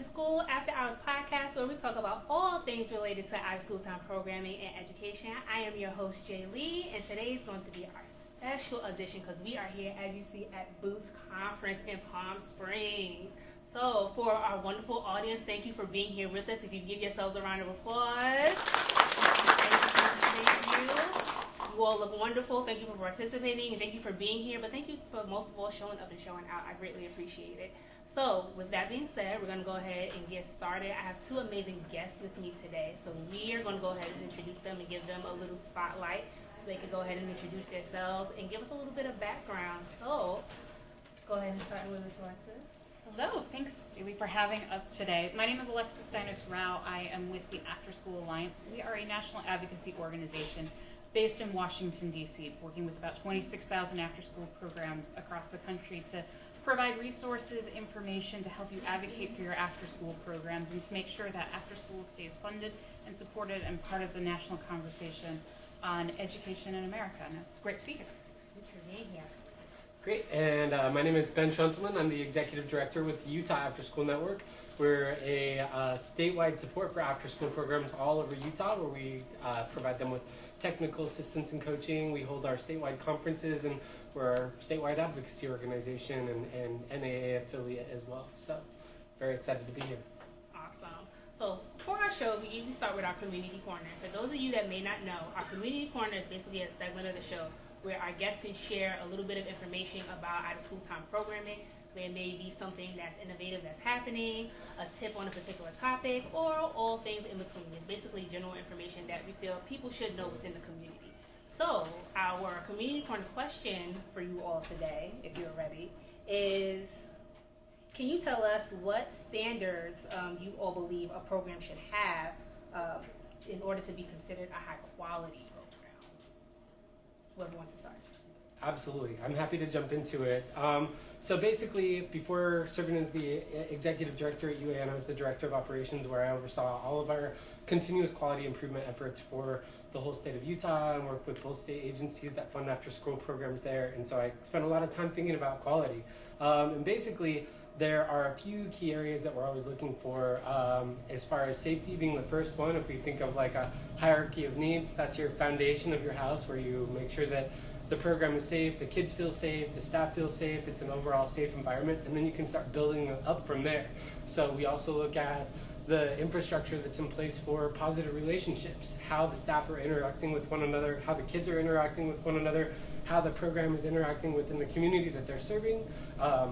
School After Hours podcast, where we talk about all things related to out of school time programming and education. I am your host, Jay Lee, and today is going to be our special edition because we are here, as you see, at Boost Conference in Palm Springs. So, for our wonderful audience, thank you for being here with us. If you give yourselves a round of applause. Thank you. You all look wonderful. Thank you for participating, and thank you for being here. But thank you for most of all showing up and showing out. I greatly appreciate it. So, with that being said, we're going to go ahead and get started. I have two amazing guests with me today. So, we are going to go ahead and introduce them and give them a little spotlight so they can go ahead and introduce themselves and give us a little bit of background. So, go ahead and start with Ms. Alexis. Hello, thanks, Julie, for having us today. My name is Alexis Steines. I am with the Afterschool Alliance. We are a national advocacy organization based in Washington, D.C., working with about 26,000 after-school programs across the country to provide resources, information to help you advocate for your after-school programs and to make sure that after-school stays funded and supported and part of the national conversation on education in America. And it's great to be here. Thanks for being here. Great, and my name is Ben Trentelman. I'm the Executive Director with the Utah Afterschool Network. We're a statewide support for after-school programs all over Utah, where we provide them with technical assistance and coaching. We hold our statewide conferences, and we're a statewide advocacy organization and NAA affiliate as well. So, very excited to be here. Awesome. So, for our show, we usually start with our Community Corner. For those of you that may not know, our Community Corner is basically a segment of the show where our guests can share a little bit of information about out-of-school time programming. There may be something that's innovative that's happening, a tip on a particular topic, or all things in between. It's basically general information that we feel people should know within the community. So, our Community Corner question for you all today, if you're ready, is can you tell us what standards you all believe a program should have in order to be considered a high-quality program? Whoever wants to start. Absolutely. I'm happy to jump into it. So basically, before serving as the Executive Director at UAN, I was the Director of Operations, where I oversaw all of our continuous quality improvement efforts for the whole state of Utah and worked with both state agencies that fund after-school programs there. And so I spent a lot of time thinking about quality. And basically, there are a few key areas that we're always looking for, as far as safety being the first one. If we think of like a hierarchy of needs, that's your foundation of your house, where you make sure that the program is safe, the kids feel safe, the staff feels safe, it's an overall safe environment, and then you can start building up from there. So we also look at the infrastructure that's in place for positive relationships, how the staff are interacting with one another, how the kids are interacting with one another, how the program is interacting within the community that they're serving.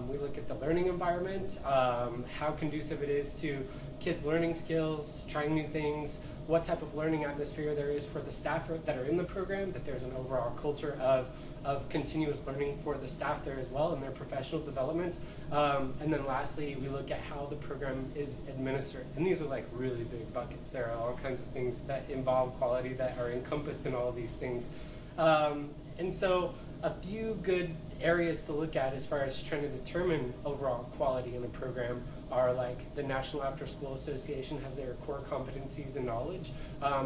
We look at the learning environment, how conducive it is to kids' learning skills, trying new things, what type of learning atmosphere there is for the staff that are in the program, that there's an overall culture of continuous learning for the staff there as well in their professional development. And then lastly, we look at how the program is administered. And these are like really big buckets. There are all kinds of things that involve quality that are encompassed in all of these things. And so a few good areas to look at as far as trying to determine overall quality in the program are like the National Afterschool Association has their core competencies and knowledge,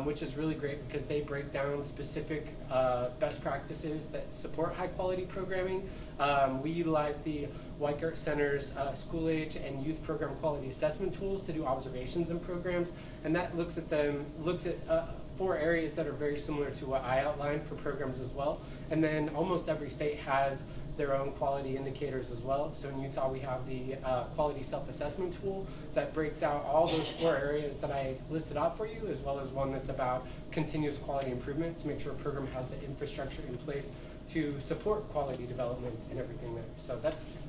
which is really great because they break down specific best practices that support high quality programming. We utilize the Weikert Center's school age and youth program quality assessment tools to do observations in programs, and that looks at 4 areas that are very similar to what I outlined for programs as well. And then almost every state has their own quality indicators as well. So in Utah, we have the quality self-assessment tool that breaks out all those 4 areas that I listed out for you, as well as one that's about continuous quality improvement to make sure a program has the infrastructure in place to support quality development and everything there. So that's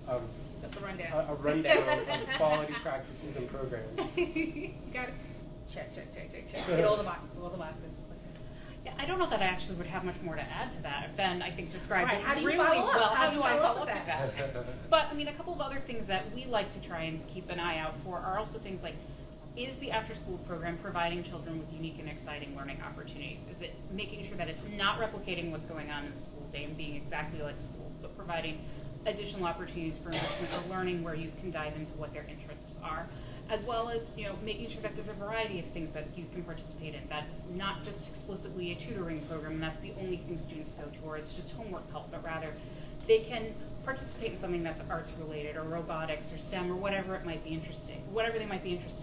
the rundown. A rundown of quality practices and programs. Got it. Check. Hit all the boxes. Yeah, I don't know that I actually would have much more to add to that. Ben, I think, described it How do you really follow up? well. How do I follow up with that? But, I mean, a couple of other things that we like to try and keep an eye out for are also things like, is the after-school program providing children with unique and exciting learning opportunities? Is it making sure that it's not replicating what's going on in the school day and being exactly like school, but providing additional opportunities for enrichment or learning where youth can dive into what their interests are? As well as, making sure that there's a variety of things that youth can participate in. That's not just explicitly a tutoring program, and that's the only thing students go to, or it's just homework help, but rather they can participate in something that's arts related or robotics or STEM or whatever they might be interested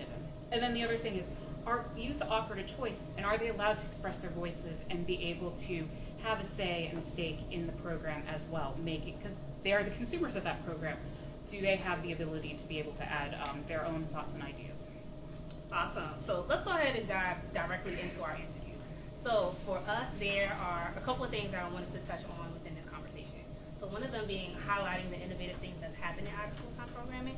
in. And then the other thing is, are youth offered a choice, and are they allowed to express their voices and be able to have a say and a stake in the program as well, because they are the consumers of that program. Do they have the ability to be able to add their own thoughts and ideas? Awesome. So let's go ahead and dive directly into our interview. So for us, there are a couple of things that I want us to touch on within this conversation. So one of them being highlighting the innovative things that's happening in out-of-school time programming,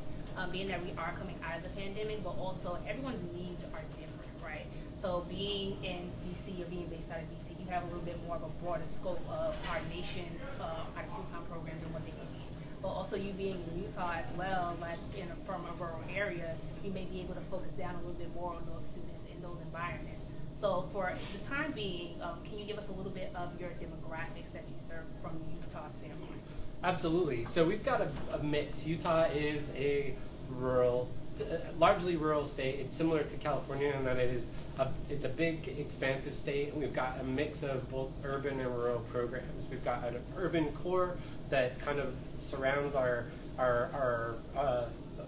being that we are coming out of the pandemic, but also everyone's needs are different, right? So being in DC or being based out of DC, you have a little bit more of a broader scope of our nation's out-of-school time programs and what they can be. But also you being in Utah as well, like from a rural area, you may be able to focus down a little bit more on those students in those environments. So for the time being, can you give us a little bit of your demographics that you serve from the Utah standpoint? Absolutely. So we've got a mix. Utah is a largely rural state. It's similar to California in that it's a big, expansive state, and we've got a mix of both urban and rural programs. We've got an urban core that kind of surrounds our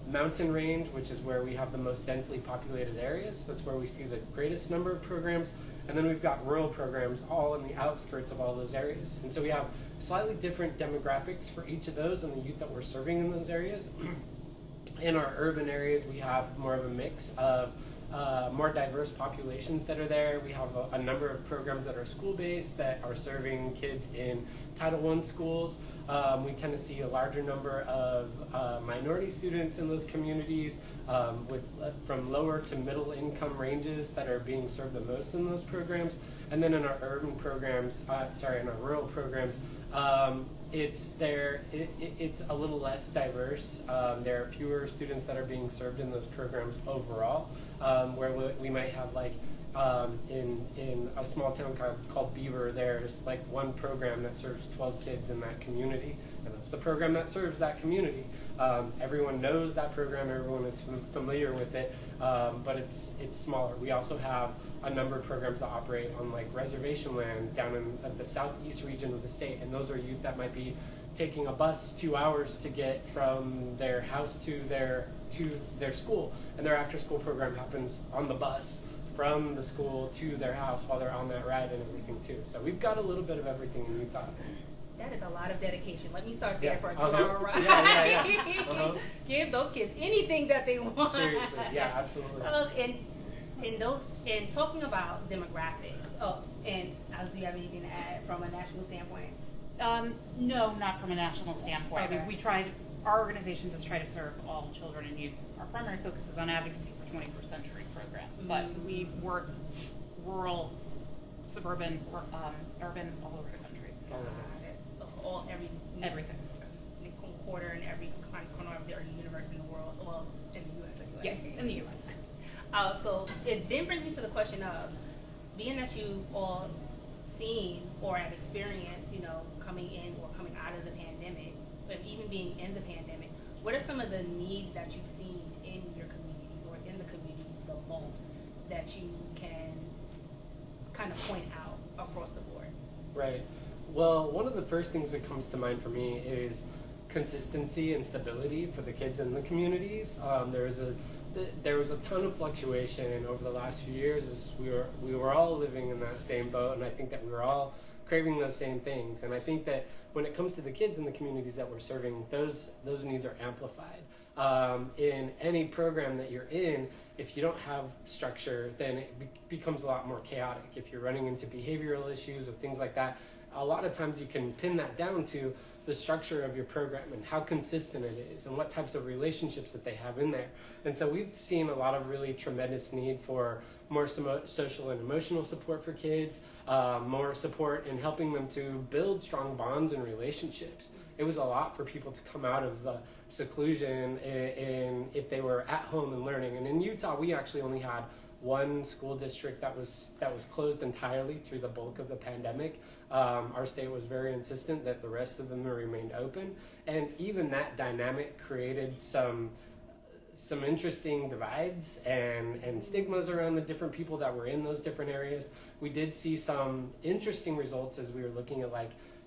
mountain range, which is where we have the most densely populated areas. That's where we see the greatest number of programs. And then we've got rural programs all in the outskirts of all those areas. And so we have slightly different demographics for each of those and the youth that we're serving in those areas. In our urban areas, we have more of a mix of more diverse populations that are there. We have a number of programs that are school-based that are serving kids in Title I schools. We tend to see a larger number of minority students in those communities from lower to middle income ranges that are being served the most in those programs. And then in our urban programs, in our rural programs, it's a little less diverse. There are fewer students that are being served in those programs overall, where we might have in a small town called Beaver, there's one program that serves 12 kids in that community, and that's the program that serves that community. Everyone knows that program, everyone is familiar with it, but it's smaller. We also have a number of programs that operate on reservation land down in the southeast region of the state, and those are youth that might be taking a bus 2 hours to get from their house to their school, and their after school program happens on the bus from the school to their house while they're on that ride and everything too. So we've got a little bit of everything in Utah. That is a lot of dedication. Let me start there for a 2-hour ride. Yeah. Give those kids anything that they want. Seriously, yeah, absolutely. And talking about demographics, and Alex, do you have anything to add from a national standpoint? No, not from a national standpoint. Okay. Our organization just try to serve all children and youth. Our primary focus is on advocacy for 21st century programs, but we work rural, suburban, urban, all over the country. Everything. Quarter in every corner of the universe in the world, well, in the U.S. anyway. Yes, in the U.S. So it then brings me to the question of, being that you all seen or have experienced, coming in or coming out of the pandemic, but even being in the pandemic, what are some of the needs that you've seen in your communities or in the communities the most that you can kind of point out across the board? Right. Well, one of the first things that comes to mind for me is consistency and stability for the kids in the communities. There was a ton of fluctuation over the last few years as we were all living in that same boat, and I think that we were all craving those same things. And I think that when it comes to the kids in the communities that we're serving, those needs are amplified. In any program that you're in, if you don't have structure, then it becomes a lot more chaotic. If you're running into behavioral issues or things like that, a lot of times you can pin that down to the structure of your program and how consistent it is and what types of relationships that they have in there. And so we've seen a lot of really tremendous need for more social and emotional support for kids, more support in helping them to build strong bonds and relationships. It was a lot for people to come out of the seclusion if they were at home and learning. And in Utah, we actually only had one school district that was closed entirely through the bulk of the pandemic. Our state was very insistent that the rest of them remained open, and even that dynamic created some interesting divides and stigmas around the different people that were in those different areas. We did see some interesting results as we were looking at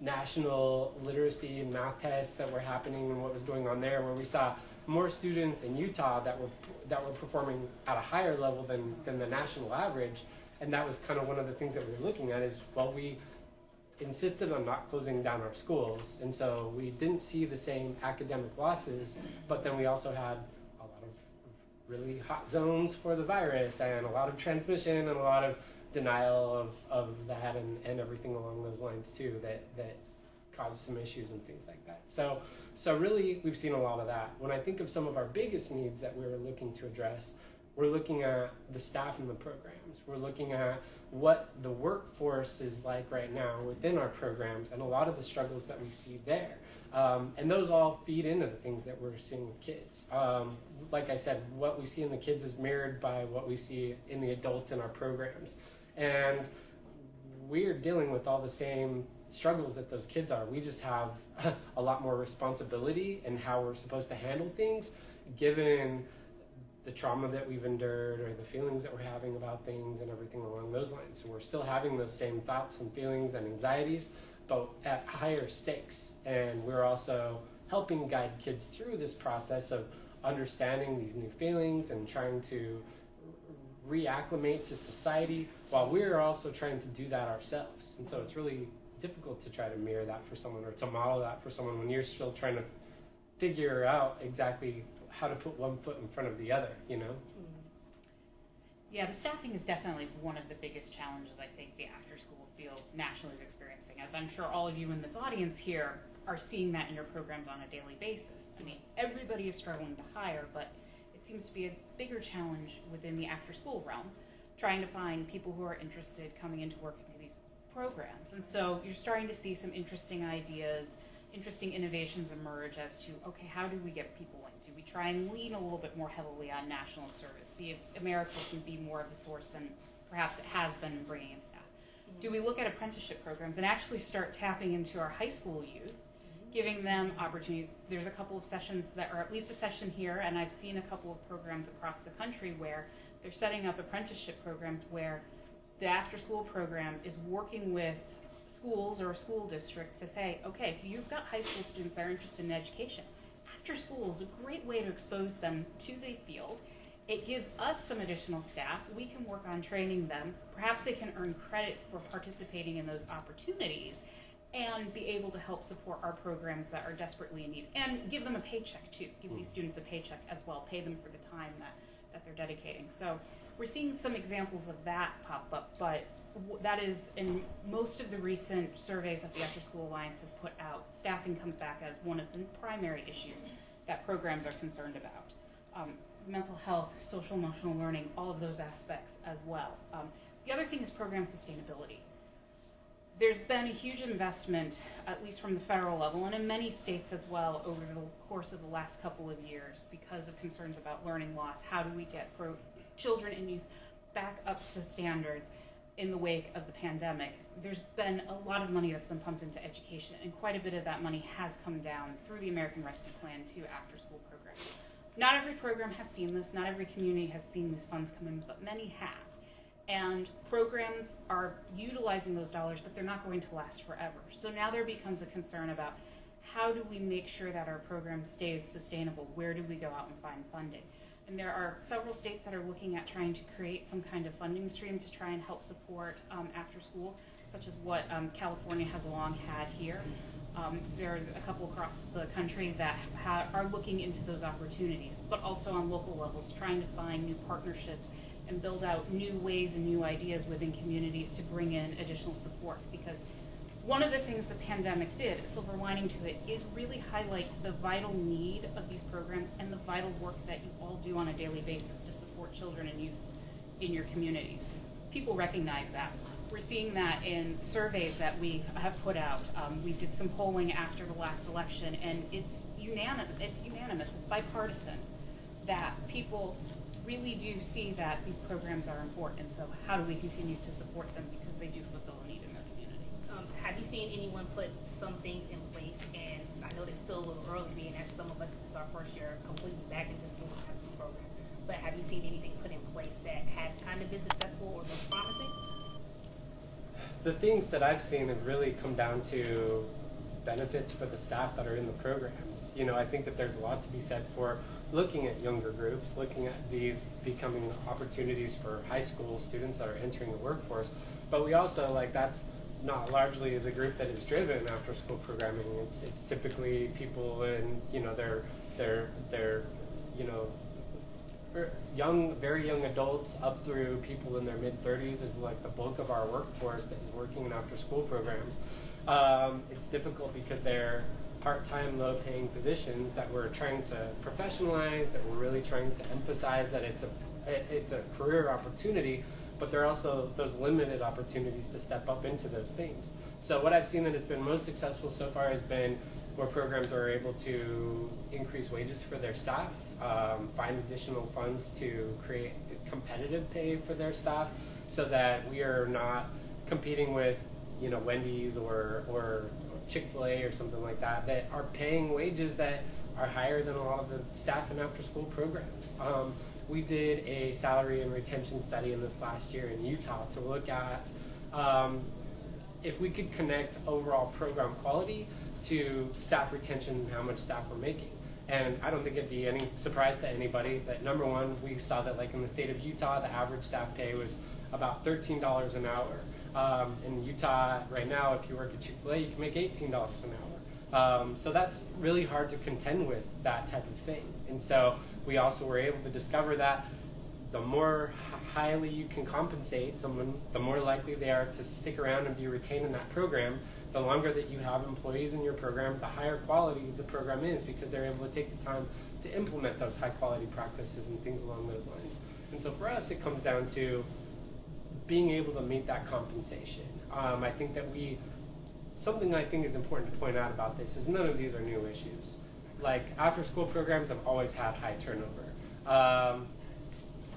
national literacy and math tests that were happening and what was going on there, where we saw more students in Utah that were performing at a higher level than the national average. And that was kind of one of the things that we were looking at is, well, we insisted on not closing down our schools, and so we didn't see the same academic losses, but then we also had a lot of really hot zones for the virus and a lot of transmission and a lot of denial of that and everything along those lines too that caused some issues and things like that. So really we've seen a lot of that. When I think of some of our biggest needs that we're looking to address, we're looking at the staff in the programs. We're looking at what the workforce is like right now within our programs and a lot of the struggles that we see there. And those all feed into the things that we're seeing with kids. Like I said, what we see in the kids is mirrored by what we see in the adults in our programs. And we're dealing with all the same struggles that those kids are. We just have a lot more responsibility in how we're supposed to handle things, given the trauma that we've endured or the feelings that we're having about things and everything along those lines. So we're still having those same thoughts and feelings and anxieties, but at higher stakes. And we're also helping guide kids through this process of understanding these new feelings and trying to reacclimate to society while we're also trying to do that ourselves. And so it's really difficult to try to mirror that for someone or to model that for someone when you're still trying to figure out exactly how to put one foot in front of the other, you know? Yeah, the staffing is definitely one of the biggest challenges I think the after-school field nationally is experiencing, as I'm sure all of you in this audience here are seeing that in your programs on a daily basis. I mean, everybody is struggling to hire, but it seems to be a bigger challenge within the after-school realm, trying to find people who are interested coming into work with these programs. And so you're starting to see some interesting ideas, interesting innovations emerge as to, okay, how do we get people in? Do we try and lean a little bit more heavily on national service, see if America can be more of a source than perhaps it has been in bringing in staff? Do we look at apprenticeship programs and actually start tapping into our high school youth, giving them opportunities? There's a couple of sessions that are at least a session here, and I've seen a couple of programs across the country where they're setting up apprenticeship programs where the after-school program is working with schools or a school district to say, okay, if you've got high school students that are interested in education, after school is a great way to expose them to the field. It gives us some additional staff. We can work on training them. Perhaps they can earn credit for participating in those opportunities and be able to help support our programs that are desperately in need, and give them a paycheck too. Give these students a paycheck as well, pay them for the time that they're dedicating. So we're seeing some examples of that pop up, but that is in most of the recent surveys that the Afterschool Alliance has put out, staffing comes back as one of the primary issues that programs are concerned about. Mental health, social emotional learning, all of those aspects as well. The other thing is program sustainability. There's been a huge investment, at least from the federal level, and in many states as well, over the course of the last couple of years because of concerns about learning loss. How do we get children and youth back up to standards in the wake of the pandemic? There's been a lot of money that's been pumped into education, and quite a bit of that money has come down through the American Rescue Plan to after-school programs. Not every program has seen this, not every community has seen these funds come in, but many have. And programs are utilizing those dollars, but they're not going to last forever. So now there becomes a concern about how do we make sure that our program stays sustainable? Where do we go out and find funding? And there are several states that are looking at trying to create some kind of funding stream to try and help support after school, such as what California has long had here. There's a couple across the country that are looking into those opportunities, but also on local levels, trying to find new partnerships and build out new ways and new ideas within communities to bring in additional support. Because one of the things the pandemic did, a silver lining to it, is really highlight the vital need of these programs and the vital work that you all do on a daily basis to support children and youth in your communities. People recognize that. We're seeing that in surveys that we have put out. We did some polling after the last election, and it's unanimous, it's bipartisan, that people really do see that these programs are important. So how do we continue to support them, because they do fulfill a need in their community? Have you seen anyone put some things in place? And I know it's still a little early, being that some of us, this is our first year completely back into school and high school program. But have you seen anything put in place that has kind of been successful or been promising? the things that I've seen have really come down to benefits for the staff that are in the programs. You know, I think that there's a lot to be said for looking at younger groups, looking at these becoming opportunities for high school students that are entering the workforce. But we also, like, that's not largely the group that is driven after school programming. It's typically people in, you know, they're you know, very young adults up through people in their mid-30s is like the bulk of our workforce that is working in after-school programs. It's difficult because they're part-time, low-paying positions that we're trying to professionalize, that we're really trying to emphasize that it's a career opportunity, but there are also those limited opportunities to step up into those things. So what I've seen that has been most successful so far has been where programs are able to increase wages for their staff, find additional funds to create competitive pay for their staff, so that we are not competing with, you know, Wendy's or Chick-fil-A or something like that, that are paying wages that are higher than a lot of the staff in after-school programs. We did a salary and retention study in this last year in Utah to look at if we could connect overall program quality to staff retention and how much staff we're making. And I don't think it'd be any surprise to anybody that, number one, we saw that, like, in the state of Utah, the average staff pay was about $13 an hour. In Utah right now, if you work at Chick-fil-A, you can make $18 an hour. So that's really hard to contend with, that type of thing. And so we also were able to discover that the more highly you can compensate someone, the more likely they are to stick around and be retained in that program. The longer that you have employees in your program, the higher quality the program is, because they're able to take the time to implement those high quality practices and things along those lines. And so for us, it comes down to being able to meet that compensation. I think that something I think is important to point out about this is none of these are new issues. Like, after school programs have always had high turnover.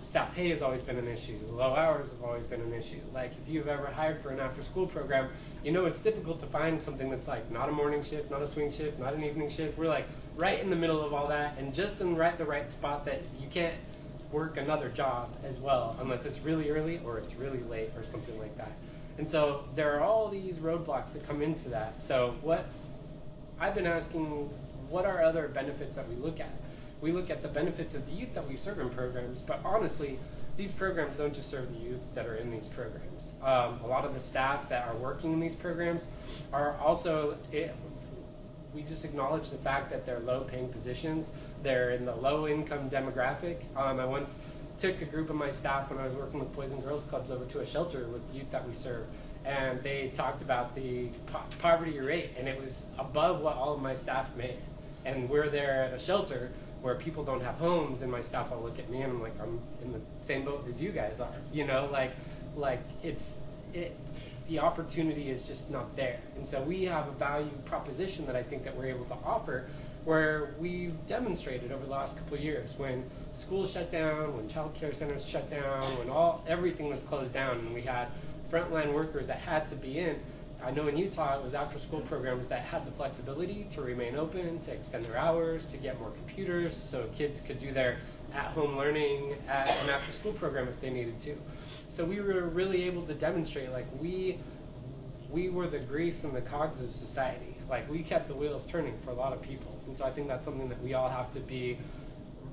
Staff pay has always been an issue. Low hours have always been an issue. Like, if you've ever hired for an after-school program, you know it's difficult to find something that's like not a morning shift, not a swing shift, not an evening shift. We're like right in the middle of all that, and just in the right spot that you can't work another job as well unless it's really early or it's really late or something like that. And so there are all these roadblocks that come into that. So what I've been asking, what are other benefits that we look at? We look at the benefits of the youth that we serve in programs, but honestly, these programs don't just serve the youth that are in these programs. A lot of the staff that are working in these programs are also, we just acknowledge the fact that they're low-paying positions. They're in the low-income demographic. I once took a group of my staff when I was working with Boys and Girls Clubs over to a shelter with the youth that we serve, and they talked about the poverty rate, and it was above what all of my staff made. And we're there at a shelter where people don't have homes, and my staff will look at me and I'm like, I'm in the same boat as you guys are, you know, like the opportunity is just not there. And so we have a value proposition that I think that we're able to offer, where we've demonstrated over the last couple of years, when schools shut down, when child care centers shut down, when everything was closed down, and we had frontline workers that had to be in. I know in Utah it was after-school programs that had the flexibility to remain open, to extend their hours, to get more computers, so kids could do their at-home learning at an after-school program if they needed to. So we were really able to demonstrate, like, we were the grease and the cogs of society. Like, we kept the wheels turning for a lot of people. And so I think that's something that we all have to be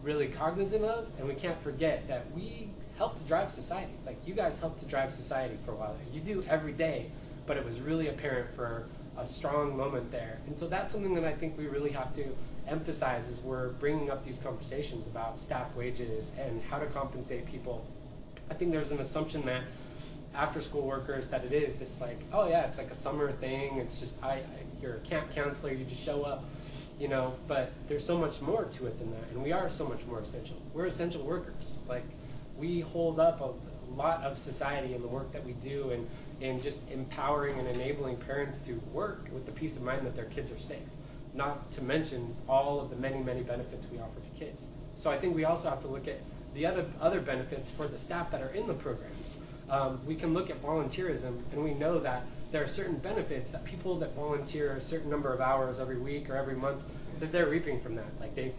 really cognizant of, and we can't forget that we help to drive society. Like, you guys help to drive society for a while. You do every day. But it was really apparent for a strong moment there. And so that's something that I think we really have to emphasize as we're bringing up these conversations about staff wages and how to compensate people. I think there's an assumption that after school workers, that it is this, like, oh yeah, it's like a summer thing. It's just, you're a camp counselor, you just show up, you know, but there's so much more to it than that. And we are so much more essential. We're essential workers. Like, we hold up a lot of society in the work that we do, and just empowering and enabling parents to work with the peace of mind that their kids are safe, not to mention all of the many, many benefits we offer to kids. So I think we also have to look at the other benefits for the staff that are in the programs. We can look at volunteerism, and we know that there are certain benefits that people that volunteer a certain number of hours every week or every month, that they're reaping from that. Like, they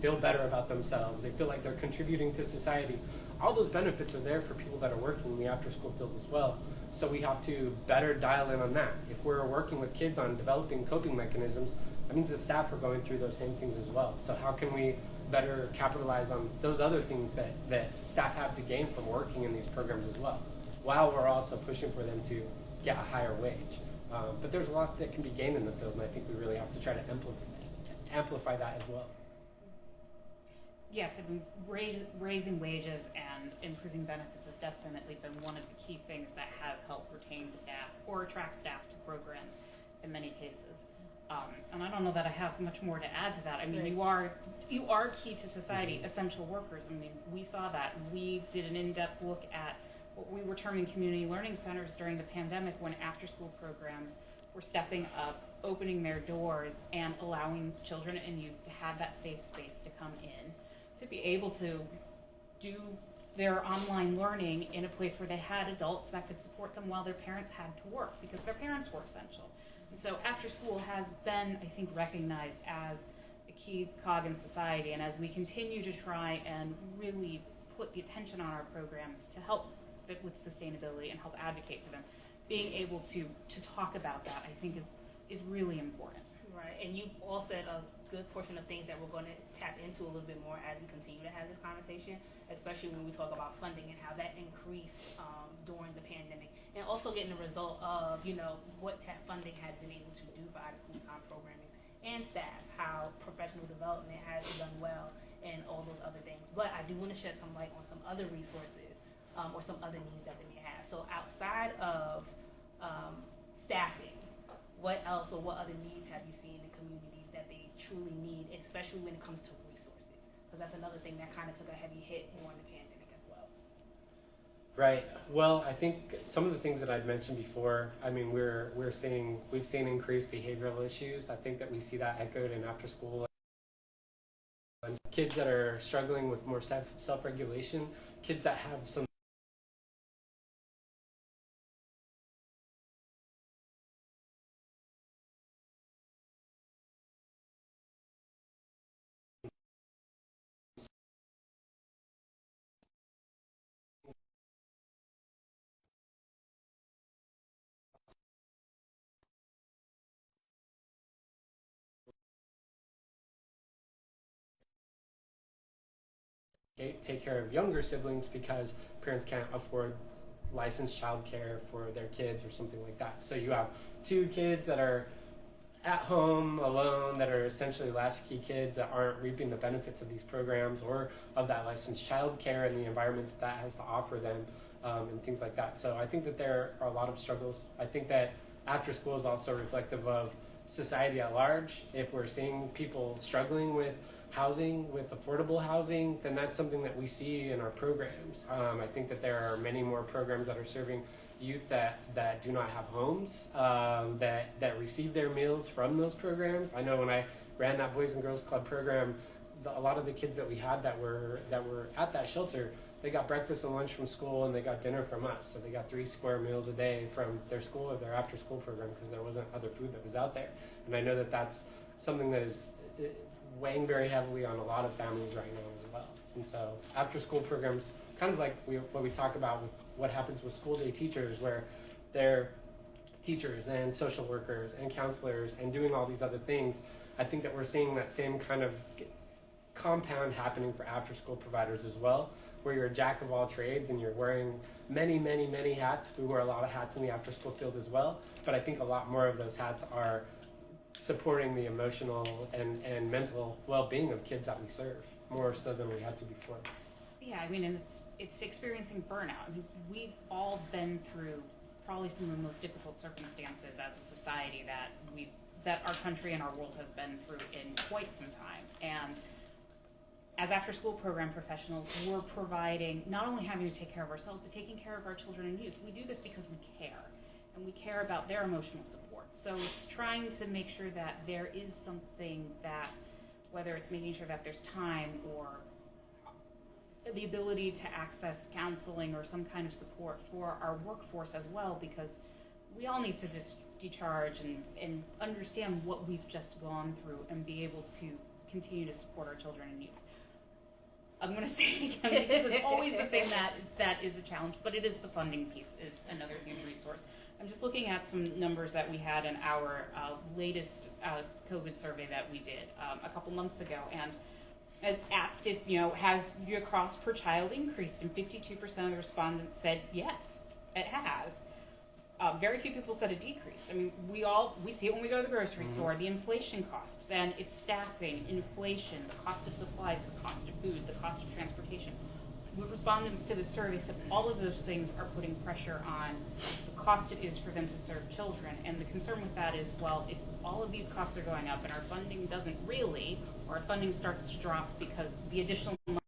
feel better about themselves, they feel like they're contributing to society. All those benefits are there for people that are working in the after-school field as well. So we have to better dial in on that. If we're working with kids on developing coping mechanisms, that means the staff are going through those same things as well. So how can we better capitalize on those other things that staff have to gain from working in these programs as well, while we're also pushing for them to get a higher wage. But there's a lot that can be gained in the field, and I think we really have to try to amplify that as well. Yes, I mean, raising wages and improving benefits has definitely been one of the key things that has helped retain staff or attract staff to programs in many cases. And I don't know that I have much more to add to that. I mean, Right. you are key to society, essential workers. I mean, we saw that. We did an in-depth look at what we were terming community learning centers during the pandemic, when after-school programs were stepping up, opening their doors, and allowing children and youth to have that safe space to come in, to be able to do their online learning in a place where they had adults that could support them while their parents had to work, because their parents were essential. And so after school has been, I think, recognized as a key cog in society, and as we continue to try and really put the attention on our programs to help with sustainability and help advocate for them, being able to talk about that, I think is really important. Right, and you've all said a good portion of things that we're going to tap into a little bit more as we continue to have this conversation, especially when we talk about funding and how that increased during the pandemic, and also getting the result of, you know, what that funding has been able to do for out-of-school time programming and staff, how professional development has done well, and all those other things. But I do want to shed some light on some other resources or some other needs that they may have. So outside of staffing, what else or what other needs have you seen in communities that they truly need, especially when it comes to resources? Because that's another thing that kind of took a heavy hit during the pandemic as well. Right. Well, I think some of the things that I'd mentioned before, I mean, we've seen increased behavioral issues. I think that we see that echoed in after school. And kids that are struggling with more self-regulation, kids that have some take care of younger siblings because parents can't afford licensed childcare for their kids or something like that. So you have two kids that are at home alone, that are essentially latchkey kids that aren't reaping the benefits of these programs or of that licensed childcare and the environment that has to offer them, and things like that. So I think that there are a lot of struggles. I think that after school is also reflective of society at large. If we're seeing people struggling with housing, with affordable housing, then that's something that we see in our programs. I think that there are many more programs that are serving youth that do not have homes, that receive their meals from those programs. I know when I ran that Boys and Girls Club program, a lot of the kids that we had that were at that shelter, they got breakfast and lunch from school, and they got dinner from us. So they got 3 square meals a day from their school or their after school program, because there wasn't other food that was out there. And I know that that's something that is weighing very heavily on a lot of families right now as well. And so after school programs, kind of like what we talk about with what happens with school day teachers, where they're teachers and social workers and counselors and doing all these other things, I think that we're seeing that same kind of compound happening for after school providers as well, where you're a jack of all trades and you're wearing many, many, many hats. We wear a lot of hats in the after school field as well, but I think a lot more of those hats are supporting the emotional and mental well-being of kids that we serve, more so than we had to before. Yeah, I mean, and it's experiencing burnout. I mean, we've all been through probably some of the most difficult circumstances as a society that our country and our world has been through in quite some time. And as after-school program professionals, we're providing, not only having to take care of ourselves, but taking care of our children and youth. We do this because we care, and we care about their emotional support. So it's trying to make sure that there is something that, whether it's making sure that there's time or the ability to access counseling or some kind of support for our workforce as well, because we all need to decharge and understand what we've just gone through and be able to continue to support our children and youth. I'm going to say it again because it's always the thing that is a challenge, but it is the funding piece is another huge resource. I'm just looking at some numbers that we had in our latest COVID survey that we did a couple months ago, and I asked if, has your cost per child increased, and 52% of the respondents said yes, it has. Very few people said it decreased. I mean, we see it when we go to the grocery store, the inflation costs, and it's staffing, inflation, the cost of supplies, the cost of food, the cost of transportation. The respondents to the survey said all of those things are putting pressure on the cost it is for them to serve children. And the concern with that is, well, if all of these costs are going up and our funding doesn't really, or our funding starts to drop because the additional money.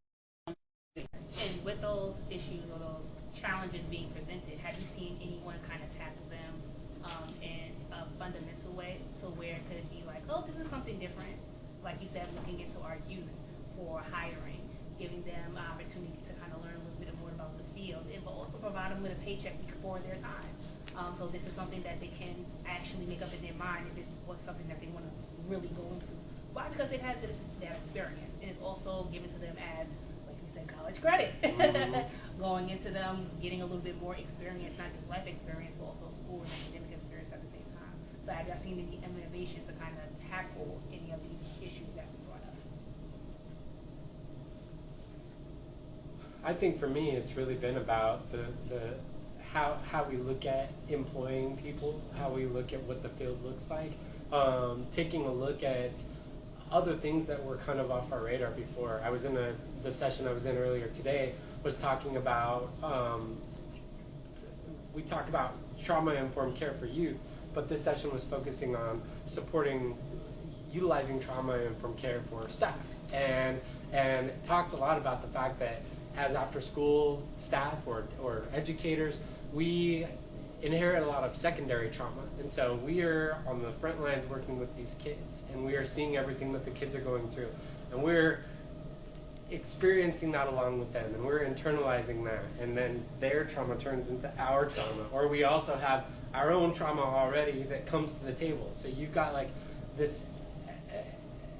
And with those issues or those challenges being presented, have you seen anyone kind of tackle them in a fundamental way to where it could be like, oh, this is something different? Like you said, looking into our youth for hiring, giving them opportunity to kind of learn a little bit more about the field, but also provide them with a paycheck before their time. So this is something that they can actually make up in their mind if this was something that they want to really go into. Why? Because they've had that experience, and it's also given to them as, like you said, college credit. Going into them, getting a little bit more experience, not just life experience, but also school and academic experience at the same time. So have y'all seen any innovations to kind of tackle any of these issues that we brought up? I think for me, it's really been about the how we look at employing people, how we look at what the field looks like, taking a look at other things that were kind of off our radar before. I was in the session I was in earlier today was talking about, we talk about trauma-informed care for youth, but this session was focusing on utilizing trauma-informed care for staff, and talked a lot about the fact that as after-school staff or educators, we inherit a lot of secondary trauma, and so we are on the front lines working with these kids, and we are seeing everything that the kids are going through, and we're experiencing that along with them, and we're internalizing that, and then their trauma turns into our trauma, or we also have our own trauma already that comes to the table. So you've got like this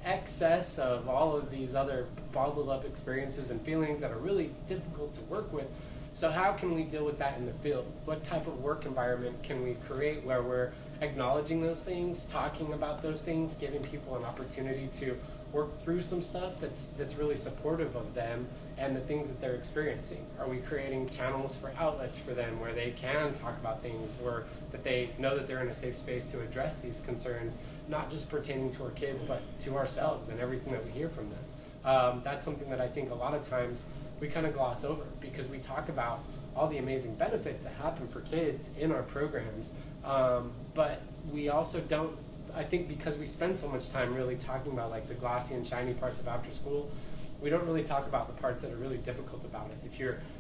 excess of all of these other bottled up experiences and feelings that are really difficult to work with. So how can we deal with that in the field? What type of work environment can we create where we're acknowledging those things, talking about those things, giving people an opportunity to work through some stuff that's really supportive of them and the things that they're experiencing? Are we creating channels for outlets for them where they can talk about things, or that they know that they're in a safe space to address these concerns, not just pertaining to our kids, but to ourselves and everything that we hear from them? That's something that I think a lot of times we kind of gloss over, because we talk about all the amazing benefits that happen for kids in our programs, but we also don't, I think because we spend so much time really talking about like the glossy and shiny parts of after school, we don't really talk about the parts that are really difficult about it.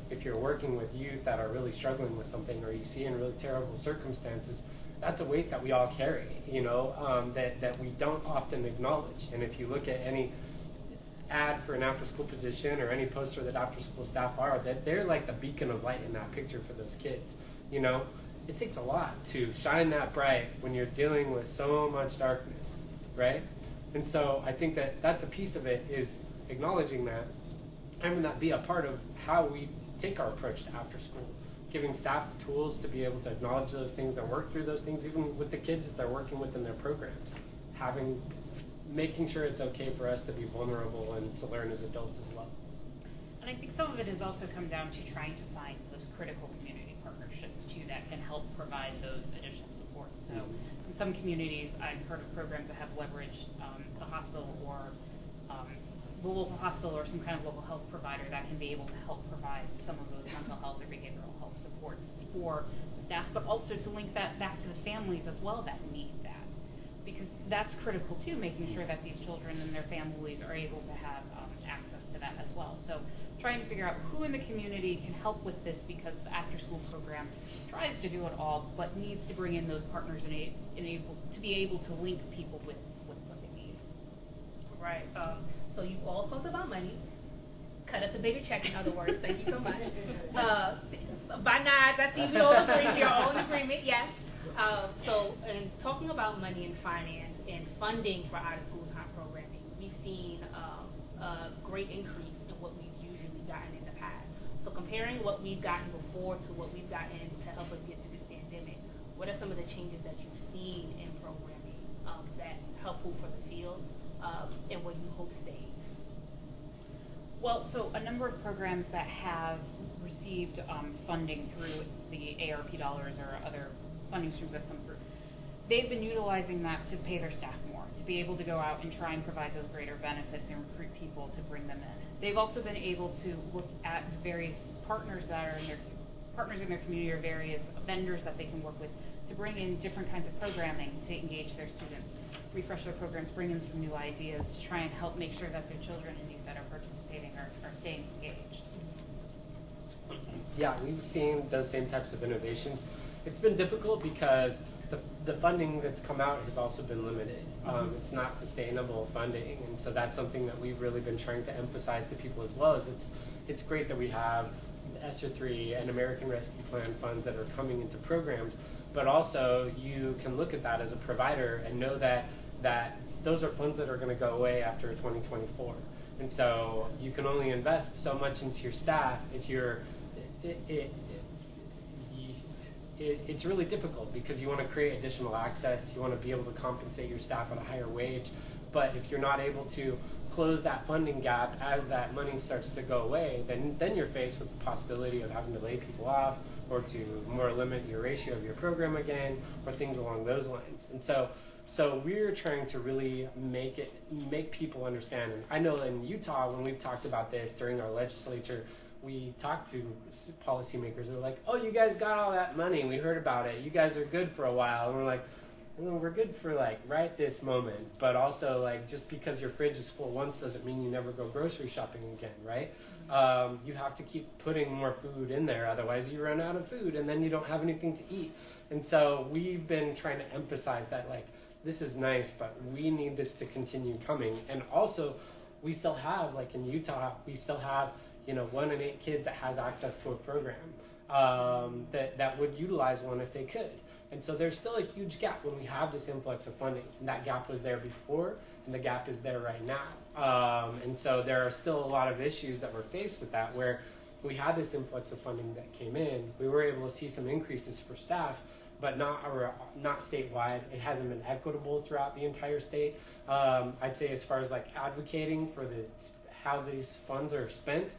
If you're working with youth that are really struggling with something, or you see in really terrible circumstances, that's a weight that we all carry, that we don't often acknowledge. And if you look at any ad for an after-school position or any poster that after-school staff are, that they're like the beacon of light in that picture for those kids. It takes a lot to shine that bright when you're dealing with so much darkness, right? And so I think that that's a piece of it, is acknowledging that, having that be a part of how we take our approach to after school, giving staff the tools to be able to acknowledge those things and work through those things, even with the kids that they're working with in their programs, making sure it's okay for us to be vulnerable and to learn as adults as well. And I think some of it has also come down to trying to find those critical community partnerships too that can help provide those additional supports. So in some communities, I've heard of programs that have leveraged the hospital or the local hospital or some kind of local health provider that can be able to help provide some of those mental health or behavioral health supports for the staff, but also to link that back to the families as well that need that. Because that's critical too, making sure that these children and their families are able to have access to that as well. So trying to figure out who in the community can help with this, because the after-school program tries to do it all, but needs to bring in those partners and to be able to link people with what they need. Right. So you all talked about money. Cut us a bigger check, in other words. Thank you so much. By nods, I see we all agree. We're all in agreement. Yes. So in talking about money and finance and funding for out-of-school time programming, we've seen a great increase in what we've gotten in the past. So comparing what we've gotten before to what we've gotten to help us get through this pandemic, what are some of the changes that you've seen in programming that's helpful for the field and what you hope stays? Well, so a number of programs that have received funding through the ARP dollars or other funding streams that come through, they've been utilizing that to pay their staff more, to be able to go out and try and provide those greater benefits and recruit people to bring them in. They've also been able to look at various partners that are in their community or various vendors that they can work with to bring in different kinds of programming to engage their students, refresh their programs, bring in some new ideas to try and help make sure that their children and youth that are participating are staying engaged. Yeah, we've seen those same types of innovations. It's been difficult because the funding that's come out has also been limited. It's not sustainable funding, and so that's something that we've really been trying to emphasize to people as well. Is it's great that we have the ESSER 3 and American Rescue Plan funds that are coming into programs, but also you can look at that as a provider and know that those are funds that are going to go away after 2024, and so you can only invest so much into your staff if you're it's really difficult because you want to create additional access, you want to be able to compensate your staff at a higher wage, but if you're not able to close that funding gap as that money starts to go away, then you're faced with the possibility of having to lay people off or to more limit your ratio of your program again or things along those lines. And so we're trying to really make people understand. And I know in Utah, when we've talked about this during our legislature, we talked to policymakers. They're like, "Oh, you guys got all that money. We heard about it. You guys are good for a while." And we're like, "Well, we're good for like right this moment, but also like just because your fridge is full once doesn't mean you never go grocery shopping again, right? You have to keep putting more food in there, otherwise you run out of food, and then you don't have anything to eat." And so we've been trying to emphasize that like this is nice, but we need this to continue coming. And also, we still have like in Utah, we still have 1 in 8 kids that has access to a program that would utilize one if they could. And so there's still a huge gap when we have this influx of funding. And that gap was there before, and the gap is there right now. And so there are still a lot of issues that we're faced with that, where we had this influx of funding that came in. We were able to see some increases for staff, but not statewide. It hasn't been equitable throughout the entire state. I'd say as far as like advocating for how these funds are spent,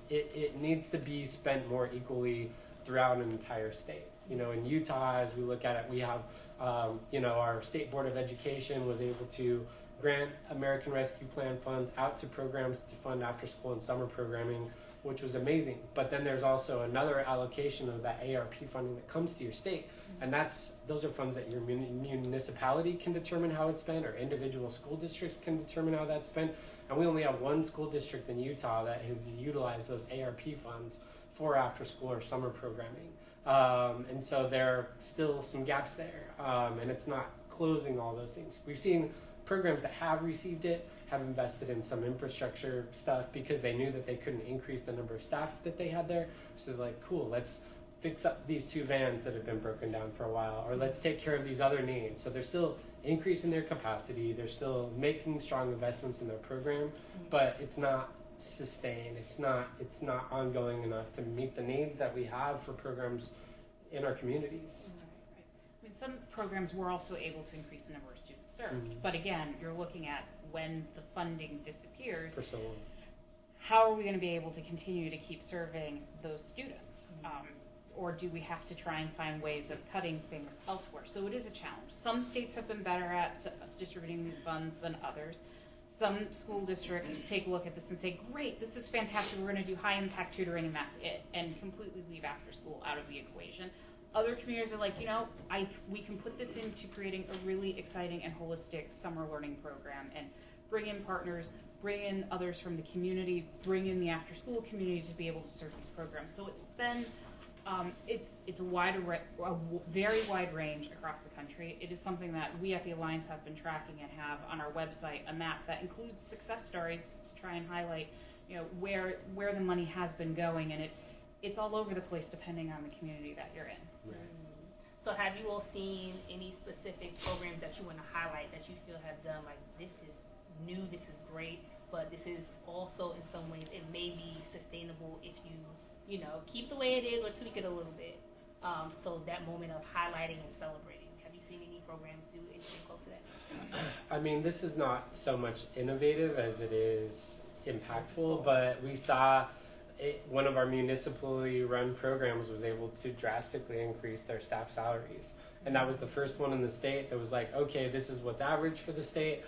it needs to be spent more equally throughout an entire state. In Utah, as we look at it, we have, our State Board of Education was able to grant American Rescue Plan funds out to programs to fund after school and summer programming, which was amazing. But then there's also another allocation of that ARP funding that comes to your state. And those are funds that your municipality can determine how it's spent, or individual school districts can determine how that's spent. And we only have one school district in Utah that has utilized those ARP funds for after school or summer programming. And so there are still some gaps there, and it's not closing all those things. We've seen programs that have received it have invested in some infrastructure stuff because they knew that they couldn't increase the number of staff that they had there. So they're like, cool, let's fix up these 2 vans that have been broken down for a while, or let's take care of these other needs. So they're still increasing their capacity, they're still making strong investments in their program, but it's not sustained, it's not ongoing enough to meet the need that we have for programs in our communities. Right. I mean, some programs were also able to increase the number of students served, but again, you're looking at when the funding disappears, for so long, how are we going to be able to continue to keep serving those students? Or do we have to try and find ways of cutting things elsewhere? So it is a challenge. Some states have been better at distributing these funds than others. Some school districts take a look at this and say, great, this is fantastic, we're going to do high impact tutoring and that's it, and completely leave after school out of the equation. Other communities are like, we can put this into creating a really exciting and holistic summer learning program and bring in partners, bring in others from the community, bring in the after school community to be able to serve these programs. So it's been it's a very wide range across the country. It is something that we at the Alliance have been tracking and have on our website a map that includes success stories to try and highlight, where the money has been going, and it's all over the place depending on the community that you're in. Right. So have you all seen any specific programs that you want to highlight that you feel have done like this is new, this is great, but this is also in some ways it may be sustainable if you keep the way it is or tweak it a little bit. So that moment of highlighting and celebrating. Have you seen any programs do anything close to that? I mean, this is not so much innovative as it is impactful, but we saw one of our municipally run programs was able to drastically increase their staff salaries. And that was the first one in the state that was like, okay, this is what's average for the state.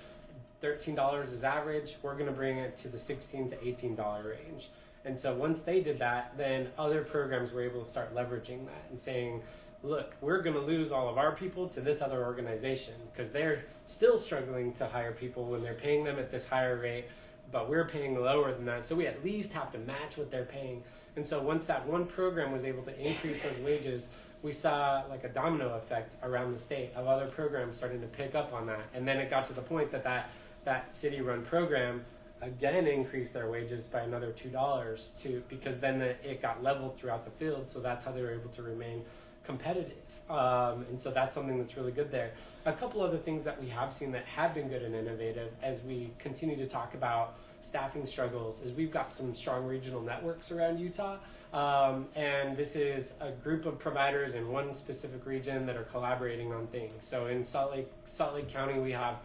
$13 is average. We're going to bring it to the $16 to $18 range. And so once they did that, then other programs were able to start leveraging that and saying, look, we're going to lose all of our people to this other organization because they're still struggling to hire people when they're paying them at this higher rate, but we're paying lower than that. So we at least have to match what they're paying. And so once that one program was able to increase those wages, we saw like a domino effect around the state of other programs starting to pick up on that. And then it got to the point that city-run program again increased their wages by another $2 because then it got leveled throughout the field. So that's how they were able to remain competitive. And so that's something that's really good there. A couple other things that we have seen that have been good and innovative as we continue to talk about staffing struggles is we've got some strong regional networks around Utah. And this is a group of providers in one specific region that are collaborating on things. So in Salt Lake County, we have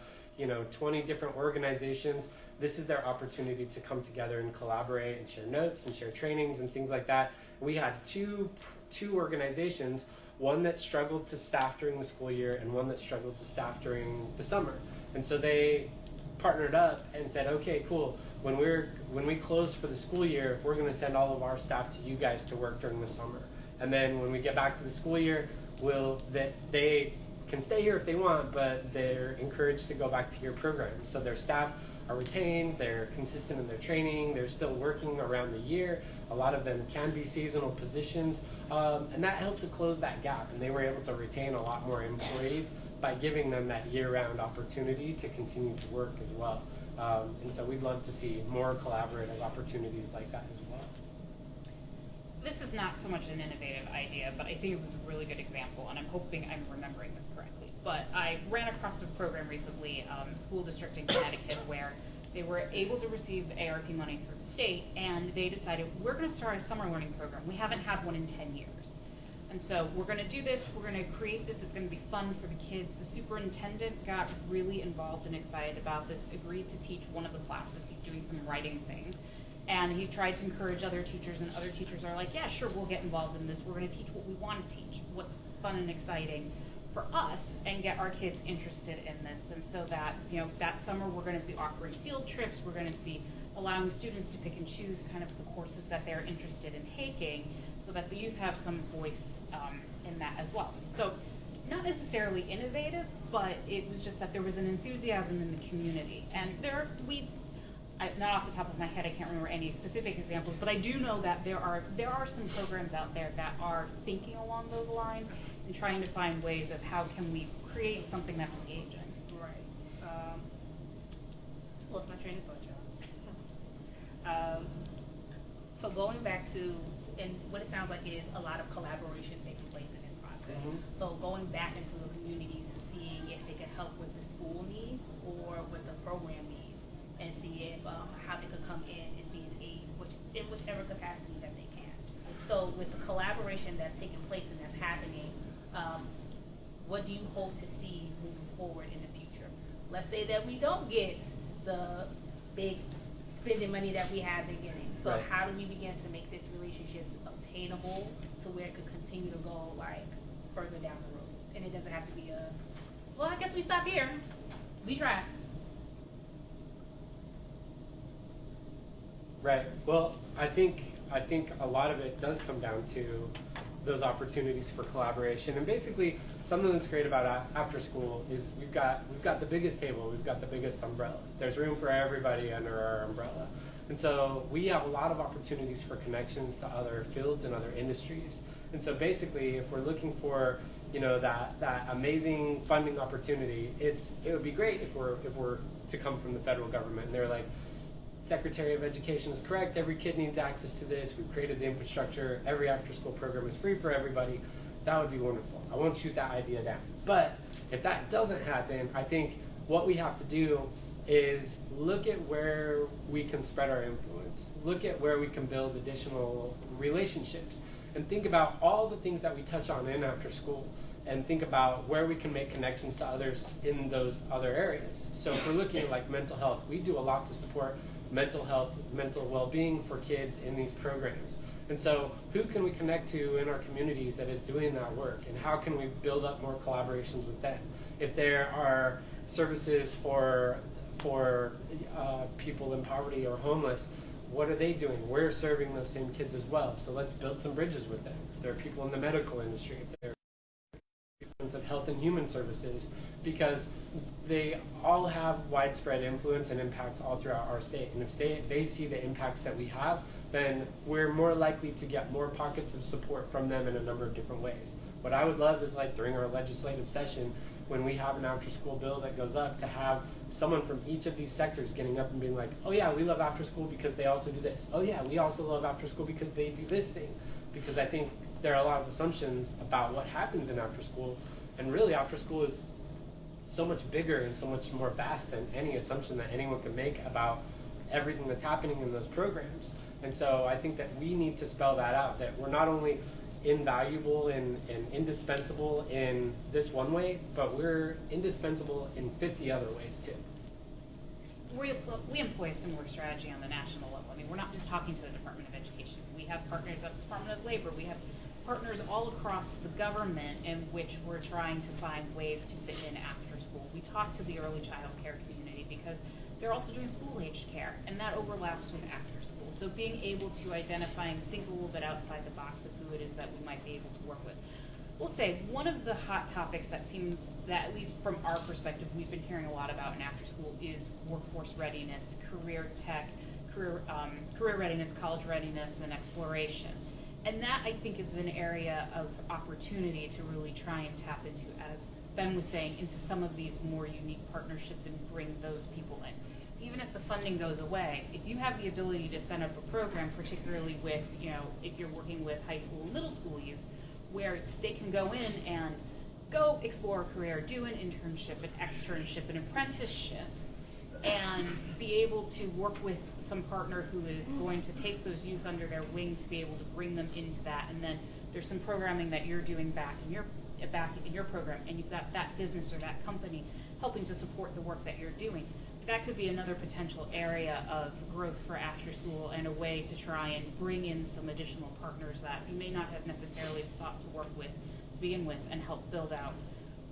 20 different organizations. This is their opportunity to come together and collaborate and share notes and share trainings and things like that. We had two organizations, one that struggled to staff during the school year and one that struggled to staff during the summer. And so they partnered up and said, okay, cool. When we close for the school year, we're going to send all of our staff to you guys to work during the summer. And then when we get back to the school year, they can stay here if they want, but they're encouraged to go back to your program. So their staff are retained, they're consistent in their training, they're still working around the year. A lot of them can be seasonal positions, and that helped to close that gap, and they were able to retain a lot more employees by giving them that year-round opportunity to continue to work as well. And so we'd love to see more collaborative opportunities like that as well. This is not so much an innovative idea, but I think it was a really good example, and I'm hoping I'm remembering this correctly. But I ran across a program recently, school district in Connecticut, where they were able to receive ARP money for the state, and they decided, we're going to start a summer learning program. We haven't had one in 10 years. And so we're going to do this, we're going to create this, it's going to be fun for the kids. The superintendent got really involved and excited about this, agreed to teach one of the classes. He's doing some writing thing. And he tried to encourage other teachers, and other teachers are like, yeah, sure, we'll get involved in this. We're going to teach what we want to teach, what's fun and exciting for us, and get our kids interested in this. And so that, that summer we're going to be offering field trips. We're going to be allowing students to pick and choose kind of the courses that they're interested in taking, so that the youth have some voice in that as well. So not necessarily innovative, but it was just that there was an enthusiasm in the community. And not off the top of my head, I can't remember any specific examples, but I do know that there are some programs out there that are thinking along those lines and trying to find ways of how can we create something that's engaging. Right. Lost my train of thought, y'all. So going back to, and what it sounds like is a lot of collaboration taking place in this process. Mm-hmm. So going back into the communities and seeing if they can help with the school needs or with the program needs, and see if how they could come in and be an aid in whichever capacity that they can. So with the collaboration that's taking place and that's happening, what do you hope to see moving forward in the future? Let's say that we don't get the big spending money that we have been getting. So right. How do we begin to make this relationship obtainable to where it could continue to go further down the road? And it doesn't have to be well, I guess we stop here. We try. Right. Well, I think a lot of it does come down to those opportunities for collaboration. And basically, something that's great about after school is we've got the biggest table, we've got the biggest umbrella. There's room for everybody under our umbrella. And so we have a lot of opportunities for connections to other fields and other industries. And so basically, if we're looking for that amazing funding opportunity, it would be great if we're to come from the federal government and they're like, Secretary of Education is correct, every kid needs access to this, we've created the infrastructure, every after school program is free for everybody. That would be wonderful. I won't shoot that idea down. But if that doesn't happen, I think what we have to do is look at where we can spread our influence, look at where we can build additional relationships, and think about all the things that we touch on in after school, and think about where we can make connections to others in those other areas. So if we're looking at like mental health, we do a lot to support mental health, mental well-being for kids in these programs. And so who can we connect to in our communities that is doing that work, and how can we build up more collaborations with them? If there are services for people in poverty or homeless, what are they doing? We're serving those same kids as well. So let's build some bridges with them. If there are people in the medical industry, if there are people of health and human services, because they all have widespread influence and impacts all throughout our state. And if they see the impacts that we have, then we're more likely to get more pockets of support from them in a number of different ways. What I would love is like during our legislative session, when we have an after-school bill that goes up, to have someone from each of these sectors getting up and being like, oh yeah, we love after-school because they also do this. Oh yeah, we also love after-school because they do this thing. Because I think there are a lot of assumptions about what happens in after-school, and really after-school is so much bigger and so much more vast than any assumption that anyone can make about everything that's happening in those programs. And so I think that we need to spell that out, that we're not only invaluable and indispensable in this one way, but we're indispensable in 50 other ways too. We employ a similar strategy on the national level. I mean, we're not just talking to the Department of Education. We have partners at the Department of Labor. We have partners all across the government in which we're trying to find ways to fit in after school. We talk to the early child care community because they're also doing school-aged care, and that overlaps with after school. So being able to identify and think a little bit outside the box of who it is that we might be able to work with. We'll say one of the hot topics that seems that, at least from our perspective, we've been hearing a lot about in after school is workforce readiness, career tech, career readiness, college readiness, and exploration. And that, I think, is an area of opportunity to really try and tap into, as Ben was saying, into some of these more unique partnerships and bring those people in. Even if the funding goes away, if you have the ability to set up a program, particularly with, if you're working with high school and middle school youth, where they can go in and go explore a career, do an internship, an externship, an apprenticeship, and be able to work with some partner who is going to take those youth under their wing to be able to bring them into that. And then there's some programming that you're doing back in your program, and you've got that business or that company helping to support the work that you're doing. That could be another potential area of growth for after school, and a way to try and bring in some additional partners that you may not have necessarily thought to work with to begin with, and help build out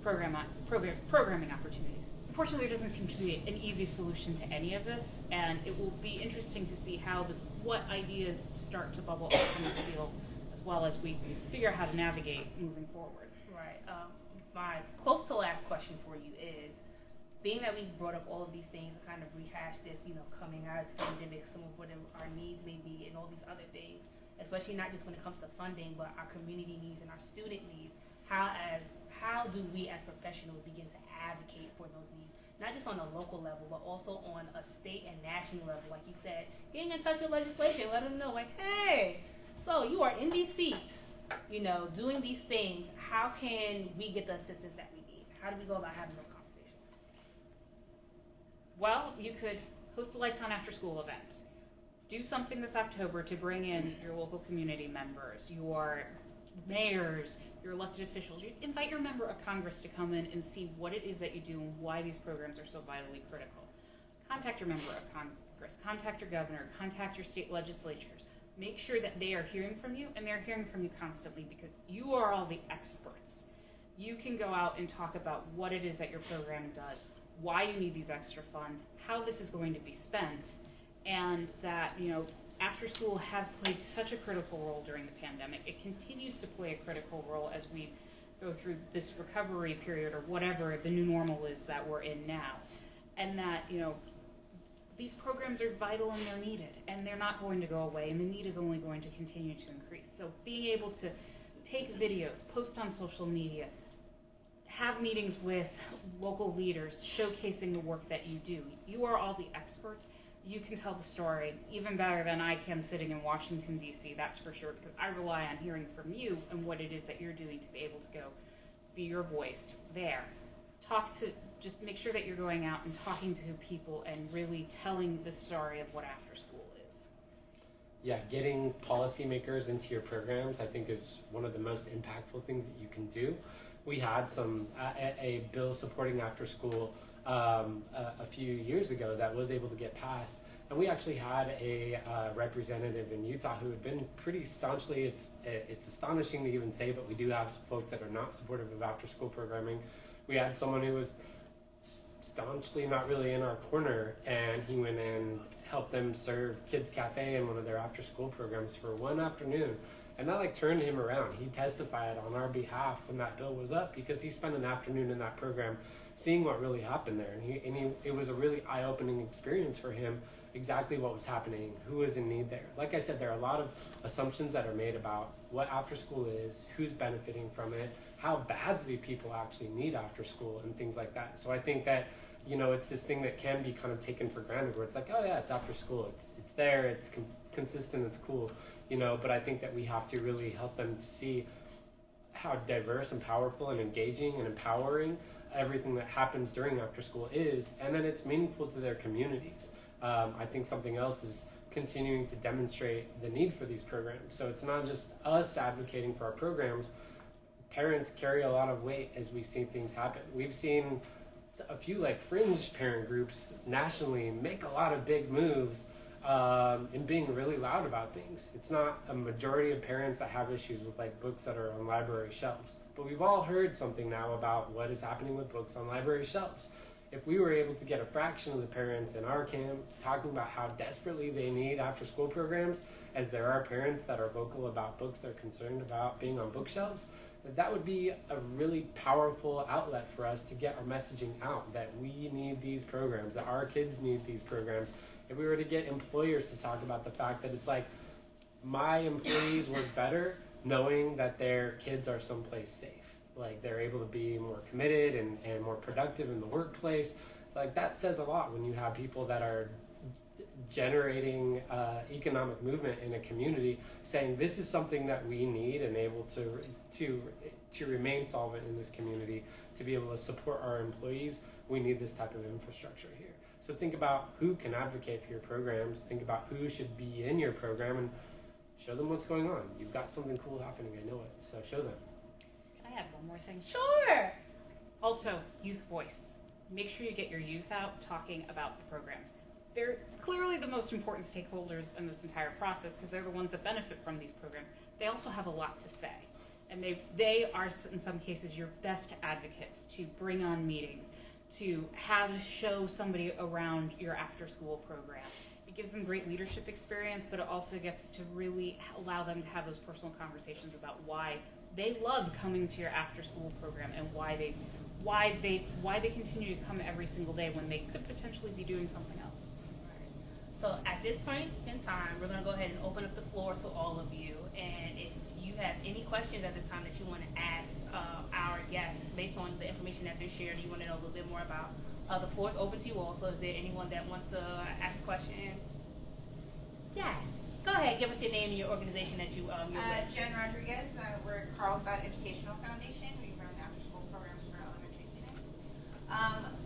programming opportunities. Unfortunately, there doesn't seem to be an easy solution to any of this, and it will be interesting to see what ideas start to bubble up in the field, as well as we figure out how to navigate moving forward. Right. My close to last question for you is, being that we brought up all of these things and kind of rehashed this, coming out of the pandemic, some of what our needs may be, and all these other things, especially not just when it comes to funding, but our community needs and our student needs. How do we as professionals begin to advocate for those needs, not just on a local level, but also on a state and national level? Like you said, getting in touch with legislation, let them know, like, hey, so you are in these seats, doing these things. How can we get the assistance that we need? How do we go about having those conversations? Well, you could host a Lights On After School event. Do something this October to bring in your local community members, your mayors, your elected officials. You invite your member of Congress to come in and see what it is that you do and why these programs are so vitally critical. Contact your member of Congress, contact your governor, contact your state legislatures. Make sure that they are hearing from you, and they're hearing from you constantly, because you are all the experts. You can go out and talk about what it is that your program does, why you need these extra funds, how this is going to be spent, and that, after school has played such a critical role during the pandemic. It continues to play a critical role as we go through this recovery period, or whatever the new normal is that we're in now. And that, these programs are vital and they're needed, and they're not going to go away, and the need is only going to continue to increase. So being able to take videos, post on social media, have meetings with local leaders showcasing the work that you do. You are all the experts. You can tell the story even better than I can sitting in Washington, D.C., that's for sure, because I rely on hearing from you and what it is that you're doing to be able to go be your voice there. just make sure that you're going out and talking to people and really telling the story of what after school is. Yeah, getting policymakers into your programs, I think, is one of the most impactful things that you can do. We had a bill supporting after school a few years ago that was able to get passed, and we actually had a representative in Utah who had been pretty staunchly, it's astonishing to even say, but we do have some folks that are not supportive of after school programming. We had someone who was staunchly not really in our corner, and he went and helped them serve Kids Cafe in one of their after school programs for one afternoon, and that turned him around. He testified on our behalf when that bill was up because he spent an afternoon in that program seeing what really happened there, and it was a really eye-opening experience for him, exactly what was happening, who was in need there. Like I said, there are a lot of assumptions that are made about what after school is, who's benefiting from it, how badly people actually need after school, and things like that. So I think that, it's this thing that can be kind of taken for granted, where it's like, oh yeah, it's after school, it's there, it's consistent, it's cool, but I think that we have to really help them to see how diverse and powerful and engaging and empowering everything that happens during after school is, and then it's meaningful to their communities. I think something else is continuing to demonstrate the need for these programs. So it's not just us advocating for our programs. Parents carry a lot of weight as we see things happen. We've seen a few fringe parent groups nationally make a lot of big moves in being really loud about things. It's not a majority of parents that have issues with books that are on library shelves, but we've all heard something now about what is happening with books on library shelves. If we were able to get a fraction of the parents in our camp talking about how desperately they need after school programs, as there are parents that are vocal about books they're concerned about being on bookshelves, that would be a really powerful outlet for us to get our messaging out, that we need these programs, that our kids need these programs. If we were to get employers to talk about the fact that it's my employees work better knowing that their kids are someplace safe, they're able to be more committed and more productive in the workplace, that says a lot when you have people that are generating economic movement in a community, saying this is something that we need and able to remain solvent in this community, to be able to support our employees. We need this type of infrastructure here. So think about who can advocate for your programs, think about who should be in your program, and show them what's going on. You've got something cool happening, I know it, so show them. Can I add one more thing? Sure. Also, youth voice. Make sure you get your youth out talking about the programs. They're clearly the most important stakeholders in this entire process because they're the ones that benefit from these programs. They also have a lot to say. And they are, in some cases, your best advocates to bring on meetings, to show somebody around your after-school program. It gives them great leadership experience, but it also gets to really allow them to have those personal conversations about why they love coming to your after-school program and why they continue to come every single day when they could potentially be doing something else. So at this point in time, we're going to go ahead and open up the floor to all of you. And if you have any questions at this time that you want to ask our guests based on the information that they shared, you want to know a little bit more about, the floor is open to you all. So is there anyone that wants to ask a question? Yes. Go ahead. Give us your name and your organization that you're with. Jen Rodriguez. We're Carlsbad Educational Foundation. We run after-school programs for elementary students.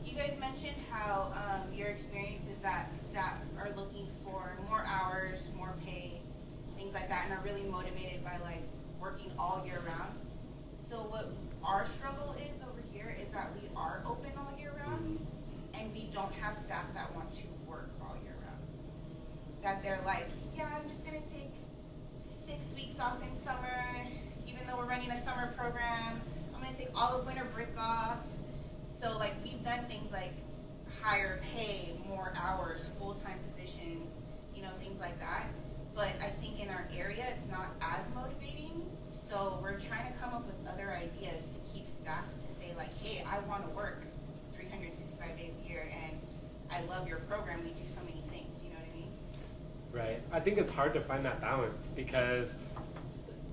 You guys mentioned how your experience is that staff are looking for more hours, more pay, things like that, and are really motivated by working all year round. So what our struggle is over here is that we are open all year round, and we don't have staff that want to work all year round. That they're yeah, I'm just gonna take 6 weeks off in summer, even though we're running a summer program. I'm gonna take all of winter break off. So we've done things like higher pay, more hours, full-time positions, things like that. But I think in our area, it's not as motivating. So we're trying to come up with other ideas to keep staff to say hey, I want to work 365 days a year, and I love your program. We do so many things. You know what I mean? Right. I think it's hard to find that balance because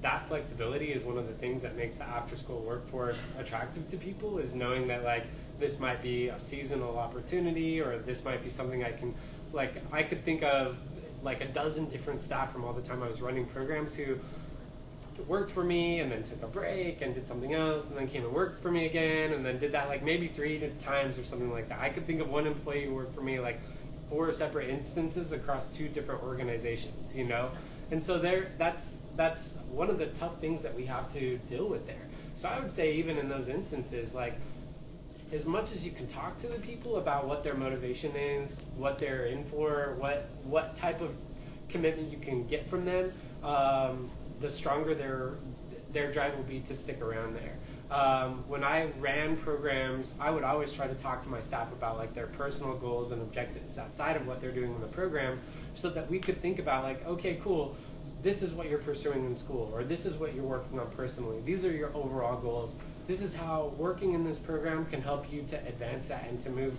that flexibility is one of the things that makes the after-school workforce attractive to people, is knowing that this might be a seasonal opportunity, or this might be something I can, I could think of a dozen different staff from all the time I was running programs who worked for me and then took a break and did something else and then came and worked for me again and then did that like maybe 3 times or something like that. I could think of one employee who worked for me like 4 separate instances across 2 different organizations, you know? And so that's one of the tough things that we have to deal with there. So I would say even in those instances, like as much as you can talk to the people about what their motivation is, what they're in for, what type of commitment you can get from them, the stronger their drive will be to stick around there. When I ran programs, I would always try to talk to my staff about like their personal goals and objectives outside of what they're doing in the program, so that we could think about like, okay, cool, this is what you're pursuing in school, or this is what you're working on personally. These are your overall goals. This is how working in this program can help you to advance that and to move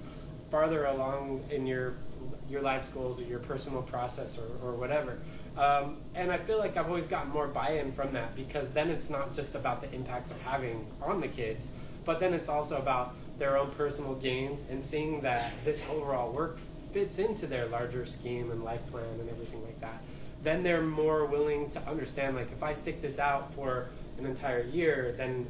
farther along in your life's goals or your personal process or whatever. And I feel like I've always gotten more buy-in from that, because then it's not just about the impacts of having on the kids, but then it's also about their own personal gains and seeing that this overall work fits into their larger scheme and life plan and everything like that. Then they're more willing to understand, like, if I stick this out for an entire year, then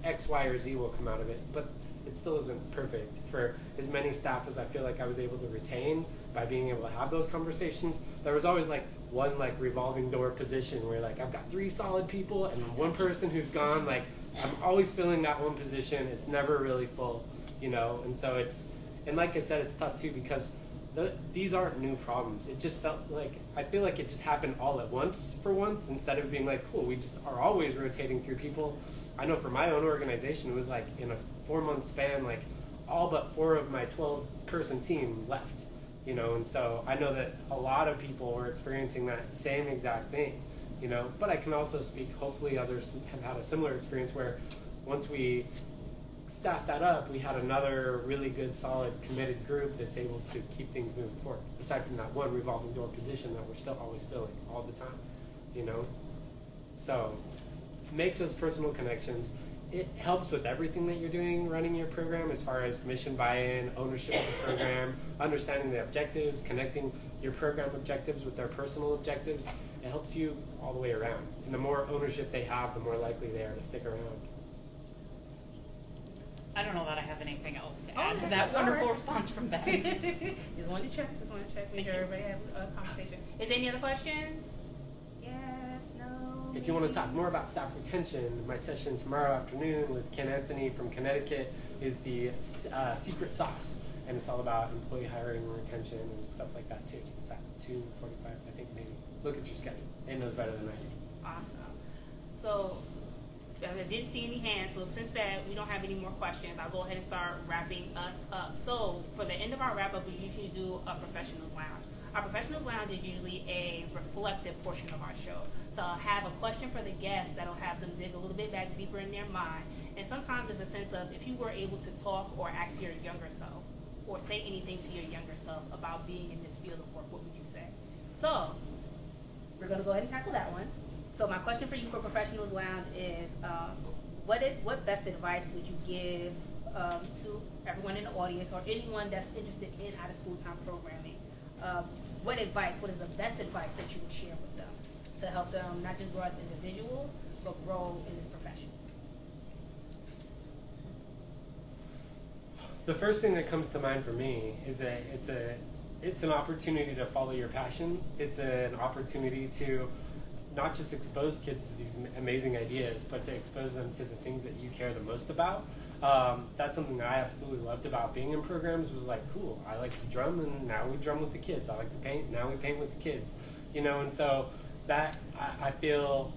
X, Y, or Z will come out of it. But it still isn't perfect for as many staff as I feel like I was able to retain by being able to have those conversations. There was always like one like revolving door position where like I've got 3 solid people and one person who's gone. Like I'm always filling that one position. It's never really full, you know. And so and like I said, it's tough too, because these aren't new problems. It just felt like, I feel like it just happened all at once for once, instead of being like, cool, we just are always rotating through people. I know for my own organization, it was like in a 4-month span, like all but 4 of my 12-person team left, you know, and so I know that a lot of people were experiencing that same exact thing, you know, but I can also speak, hopefully others have had a similar experience where once we staff that up, we had another really good, solid, committed group that's able to keep things moving forward, aside from that one revolving door position that we're still always filling all the time, you know? So make those personal connections. It helps with everything that you're doing running your program, as far as mission buy-in, ownership of the program, understanding the objectives, connecting your program objectives with their personal objectives. It helps you all the way around. And the more ownership they have, the more likely they are to stick around. I don't know that I have anything else to add to that wonderful response from Ben. Just wanted to check. Make sure everybody have a conversation. Is there any other questions? Yes, no. If you want to talk more about staff retention, my session tomorrow afternoon with Ken Anthony from Connecticut is the secret sauce, and it's all about employee hiring and retention and stuff like that too. It's at 2:45, I think, maybe. Look at your schedule. He knows better than I do. Awesome. So I didn't see any hands, so since that we don't have any more questions, I'll go ahead and start wrapping us up. So for the end of our wrap up, we usually do a professionals lounge. Our professionals lounge is usually a reflective portion of our show. So I'll have a question for the guests that'll have them dig a little bit back deeper in their mind. And sometimes it's a sense of, if you were able to talk or ask your younger self, or say anything to your younger self about being in this field of work, what would you say? So we're going to go ahead and tackle that one. So my question for you for Professionals Lounge is, what best advice would you give to everyone in the audience, or anyone that's interested in out-of-school time programming? What is the best advice that you would share with them to help them not just grow as individuals, but grow in this profession? The first thing that comes to mind for me is that it's an opportunity to follow your passion. It's an opportunity to not just expose kids to these amazing ideas, but to expose them to the things that you care the most about. That's something that I absolutely loved about being in programs, was like, cool, I like to drum, and now we drum with the kids. I like to paint, now we paint with the kids. You know, and so that, I feel,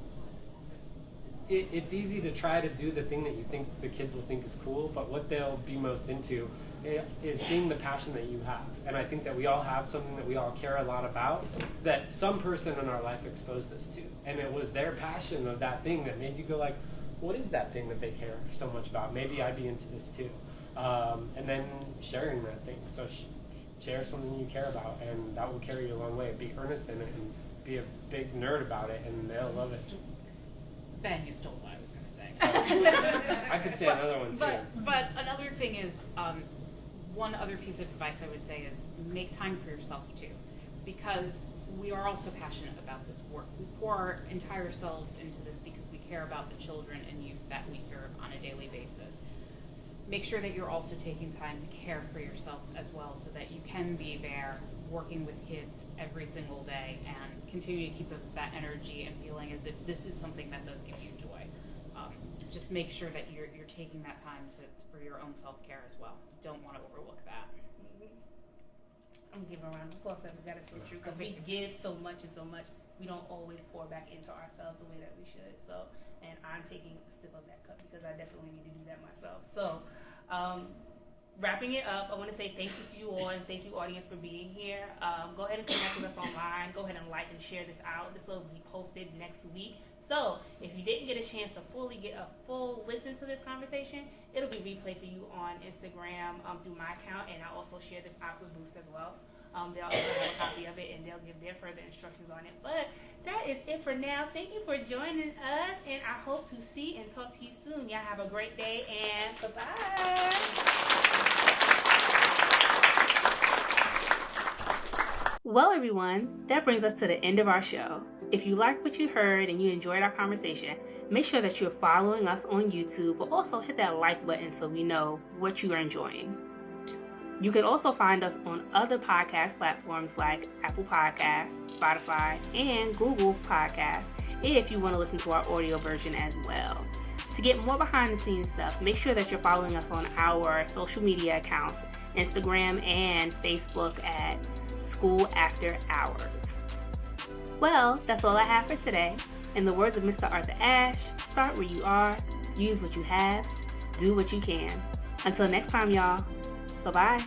it's easy to try to do the thing that you think the kids will think is cool, but what they'll be most into is seeing the passion that you have. And I think that we all have something that we all care a lot about, that some person in our life exposed us to. And it was their passion of that thing that made you go like, what is that thing that they care so much about? Maybe I'd be into this too. And then sharing that thing. So share something you care about, and that will carry you a long way. Be earnest in it and be a big nerd about it, and they'll love it. Ben, you stole what I was going to say. I could say another one too. But another thing is, one other piece of advice I would say is make time for yourself too. Because we are also passionate about this work. We pour our entire selves into this because we care about the children and youth that we serve on a daily basis. Make sure that you're also taking time to care for yourself as well so that you can be there working with kids every single day and continue to keep up that energy and feeling as if this is something that does give you joy. Just make sure that you're taking that time for your own self-care as well. You don't want to overlook that. I'm gonna give a round of applause because we got to say true because we give so much and so much. We don't always pour back into ourselves the way that we should. So, and I'm taking a sip of that cup because I definitely need to do that myself. So, wrapping it up, I want to say thank you to you all and thank you audience for being here. Go ahead and connect with us online. Go ahead and like and share this out. This will be posted next week. So if you didn't get a chance to fully get a full listen to this conversation, it'll be replayed for you on Instagram through my account, and I also share this out with Boost as well. They'll also have a copy of it and they'll give their further instructions on it. But that is it for now. Thank you for joining us, and I hope to see and talk to you soon. Y'all have a great day, and bye-bye. Well, everyone, that brings us to the end of our show. If you liked what you heard and you enjoyed our conversation, make sure that you're following us on YouTube, but also hit that like button so we know what you are enjoying. You can also find us on other podcast platforms like Apple Podcasts, Spotify, and Google Podcasts if you want to listen to our audio version as well. To get more behind the scenes stuff, make sure that you're following us on our social media accounts, Instagram and Facebook at School After Hours. Well, that's all I have for today. In the words of Mr. Arthur Ashe, start where you are, use what you have, do what you can. Until next time, y'all. Bye-bye.